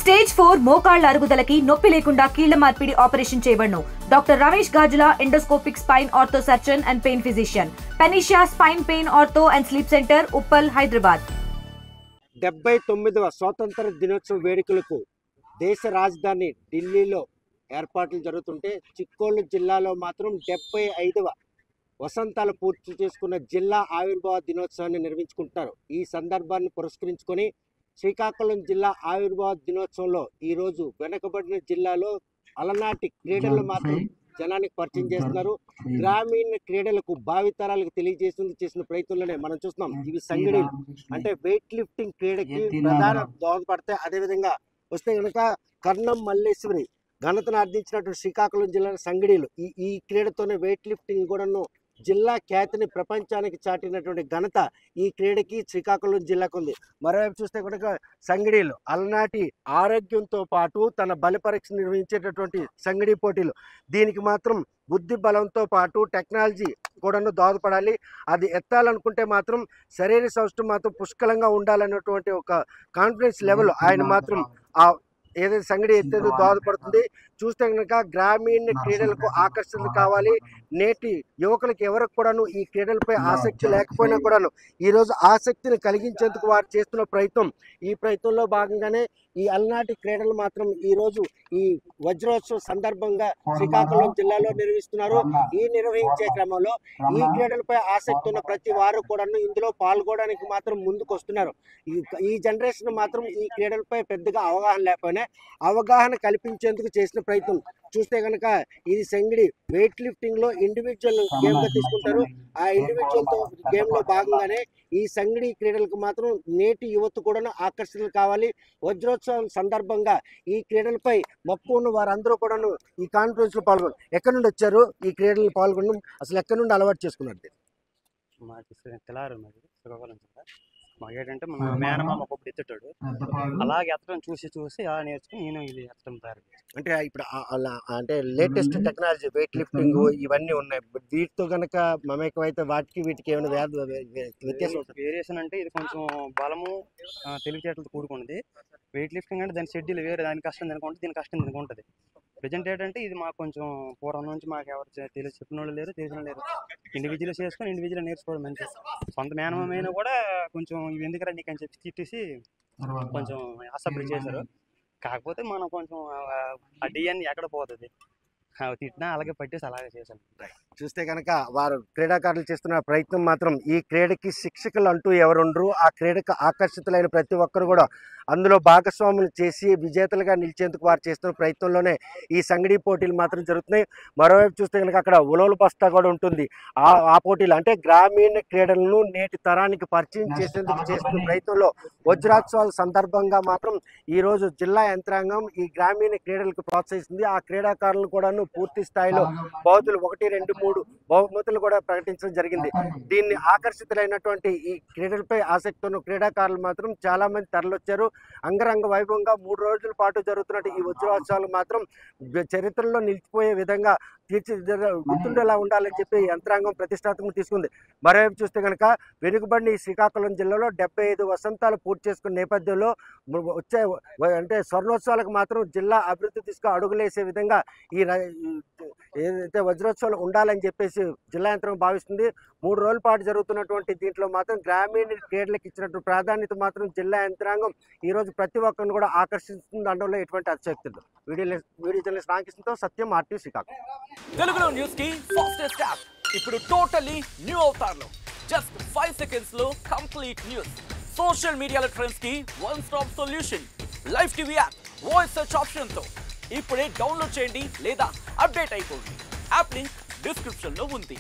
Stage 4 మోకాళ్ల అరుగుదలకి నొప్పి లేకుండా కీళ్ల మార్పిడి ఆపరేషన్ చేయబడును. Doctor Ramesh Gajula, endoscopic spine ortho surgeon and pain physician, Panacea spine pain ortho and sleep centre, Uppal, Hyderabad. 79వ స్వాతంత్ర దినోత్సవ వేడుకలకు దేశ రాజధాని ఢిల్లీలో ఏర్పాట్లు జరుగుతుంటే చిక్కోలు జిల్లాలో మాత్రం 75వ వసంతాలు పూర్తి చేసుకున్న జిల్లా ఆవిర్భావ దినోత్సవాన్ని నిర్వహించుకుంటున్నారు. ఈ సందర్భాన్ని పురస్కరించుకొని శ్రీకాకుళం జిల్లా ఆవిర్భావ దినోత్సవంలో ఈరోజు వెనుకబడిన జిల్లాలో అలనాటి క్రీడలు మాత్రం జనానికి పరిచయం చేస్తున్నారు. గ్రామీణ క్రీడలకు భావితరాలకు చేసిన ప్రయత్నంలోనే మనం చూస్తున్నాం. ఇవి సంగడీలు అంటే వెయిట్ లిఫ్టింగ్ క్రీడకి ప్రధాన దోహదపడతాయి. అదేవిధంగా వస్తే కనుక కర్ణం మల్లేశ్వరి ఘనతను ఆర్జించినటువంటి శ్రీకాకుళం జిల్లా సంగడీలు ఈ క్రీడతోనే వెయిట్ లిఫ్టింగ్ కూడాను జిల్లా ఖ్యాతిని ప్రపంచానికి చాటినటువంటి ఘనత ఈ క్రీడకి శ్రీకాకుళం జిల్లాకు ఉంది. మరోవైపు చూస్తే కనుక సంగడీలు అలనాటి ఆరోగ్యంతో పాటు తన బలి పరీక్ష నిర్వహించేటటువంటి సంగడి పోటీలు. దీనికి మాత్రం బుద్ధి బలంతో పాటు టెక్నాలజీ కూడాను దోహదపడాలి. అది ఎత్తాలనుకుంటే మాత్రం శరీర సౌష్ఠవం మాత్రం పుష్కలంగా ఉండాలన్నటువంటి ఒక కాన్ఫిడెన్స్ లెవెల్ ఆయన మాత్రం ఏదైతే సంగడి ఎత్తేదో దోహదపడుతుంది. చూస్తే కనుక గ్రామీణ క్రీడలకు ఆకర్షణలు కావాలి. నేటి యువకులకు ఎవరికి కూడాను ఈ క్రీడలపై ఆసక్తి లేకపోయినా కూడాను ఈరోజు ఆసక్తిని కలిగించేందుకు వారు చేస్తున్న ప్రయత్నం. ఈ ప్రయత్నంలో భాగంగానే ఈ అలనాటి క్రీడలు మాత్రం ఈరోజు ఈ వజ్రోత్సవం సందర్భంగా శ్రీకాకుళం జిల్లాలో నిర్వహిస్తున్నారు. ఈ నిర్వహించే క్రమంలో ఈ క్రీడలపై ఆసక్తి ఉన్న ప్రతి వారు కూడాను ఇందులో పాల్గొనడానికి మాత్రం ముందుకు వస్తున్నారు. ఈ జనరేషన్ మాత్రం ఈ క్రీడలపై పెద్దగా అవగాహన లేకపోయినా అవగాహన కల్పించేందుకు చేసిన ప్రయత్నం. చూస్తే కనుక ఇది సంగడి వెయిట్ లిఫ్టింగ్ లో ఇండివిజువల్ గేమ్ గా తీసుకుంటారు. ఆ ఇండివిజువల్ గేమ్ లో భాగంగానే ఈ సంగడి క్రీడలకు మాత్రం నేటి యువత కూడా ఆకర్షణలు కావాలి. వజ్రోత్సవం సందర్భంగా ఈ క్రీడలపై మక్కువ ఉన్న వారందరూ కూడాను ఈ కాన్ఫరెన్స్ లో పాల్గొన్నారు. ఎక్కడి నుండి వచ్చారు ఈ క్రీడలు పాల్గొనడం? అసలు ఎక్కడి నుండి అలవాటు చేసుకున్నారు? మాకేంటంటే మన మేనమామ ఒకప్పుడు ఎత్తుతాడు, అలాగే ఎత్తడం చూసి అలా నేర్చుకుని నేను ఇది ఎత్తడం తయారు. అంటే ఇప్పుడు అంటే లేటెస్ట్ టెక్నాలజీ వెయిట్ లిఫ్టింగ్ ఇవన్నీ ఉన్నాయి. వీటితో కనుక మమేకం అయితే వాటికి వీటికి ఏమైనా వ్యత్యాసం? వేరియేషన్ అంటే ఇది కొంచెం బలము తెలివితేటలతో కూడుకున్నది. వెయిట్ లిఫ్టింగ్ అంటే దాని షెడ్యూల్ వేరే, దాని కష్టం దీనికి ఉంటుంది, దీని కష్టం దీనికి ఉంటుంది. ప్రజెంట్ ఏంటంటే ఇది మాకు కొంచెం పూర్వం నుంచి మాకు ఎవరు చెప్పిన వాళ్ళు లేరు, తెలిసిన లేరు. ఇండివిజువల్ చేసుకొని ఇండివిజువల్ నేర్చుకోవడం మంచిది. సొంత మేనమైనా కూడా కొంచెం ఇవి ఎందుకురా నీకు అని చెప్పి తిట్టేసి కొంచెం అసభ్యం చేశారు. కాకపోతే మనం కొంచెం ఆ డిఎన్ ఎక్కడ పోతుంది, తిట్టినా అలాగే పట్టేసి అలాగే చేశాను. చూస్తే కనుక వారు క్రీడాకారులు చేస్తున్న ప్రయత్నం మాత్రం ఈ క్రీడకి శిక్షకులు అంటూ ఎవరుండరు. ఆ క్రీడకు ఆకర్షితులైన ప్రతి ఒక్కరు కూడా అందులో భాగస్వాములు చేసి విజేతలుగా నిలిచేందుకు వారు చేస్తున్న ప్రయత్నంలోనే ఈ సంగడి పోటీలు మాత్రం జరుగుతున్నాయి. మరోవైపు చూస్తే కనుక అక్కడ ఉలవల బస్తా కూడా ఉంటుంది. ఆ పోటీలు అంటే గ్రామీణ క్రీడలను నేటి తరానికి పరిచయం చేసేందుకు చేస్తున్న ప్రయత్నంలో వజ్రోత్సవాల సందర్భంగా మాత్రం ఈరోజు జిల్లా యంత్రాంగం ఈ గ్రామీణ క్రీడలకు ప్రోత్సహిస్తుంది. ఆ క్రీడాకారులను కూడాను పూర్తి స్థాయిలో బహుమతులు 1, 2, 3 బహుమతులు కూడా ప్రకటించడం జరిగింది. దీన్ని ఆకర్షితులైనటువంటి ఈ క్రీడలపై ఆసక్తి ఉన్న క్రీడాకారులు మాత్రం చాలా మంది తరలొచ్చారు. అంగరంగ వైభవంగా 3 రోజుల పాటు జరుగుతున్నట్టు ఈ వజ్రోత్సవాలు మాత్రం చరిత్రలో నిలిచిపోయే విధంగా గుర్తుండేలా ఉండాలని చెప్పి యంత్రాంగం ప్రతిష్టాత్మకంగా తీసుకుంది. మరోవైపు చూస్తే కనుక వెనుకబడిన ఈ శ్రీకాకుళం జిల్లాలో 75 వసంతాలు పూర్తి చేసుకున్న నేపథ్యంలో వచ్చే అంటే స్వర్ణోత్సవాలకు మాత్రం జిల్లా అభివృద్ధి తీసుకు అడుగులేసే విధంగా ఈ ఏదైతే వజ్రోత్సవాలు ఉండాలని చెప్పేసి జిల్లా యంత్రాంగం భావిస్తుంది. 3 రోజుల పాటు జరుగుతున్నటువంటి దీంట్లో మాత్రం గ్రామీణ క్రీడలకు ఇచ్చినట్టు ప్రాధాన్యత మాత్రం జిల్లా యంత్రాంగం ఈరోజు ప్రతి ఒక్కరిని కూడా ఆకర్షిస్తుంది అనడంలో ఎటువంటి అతిశక్తి లేదు. వీడియో జర్నలిస్ట్ రామకృష్ణతో సత్యం, RTV శ్రీకాకుళం. తెలుగులో న్యూస్ కి ఫాస్టెస్ట్ యాప్ ఇప్పుడు టోటలీ న్యూ అవతార్ లో జస్ట్ 5 సెకండ్స్ లో కంప్లీట్ న్యూస్. సోషల్ మీడియాలో ట్రెండ్స్ కి one stop solution. Live TV app voice search option తో ఇప్పుడే డౌన్లోడ్ చేయండి లేదా అప్డేట్ అయిపోండి. యాప్ లింక్ డిస్క్రిప్షన్ లో ఉంది.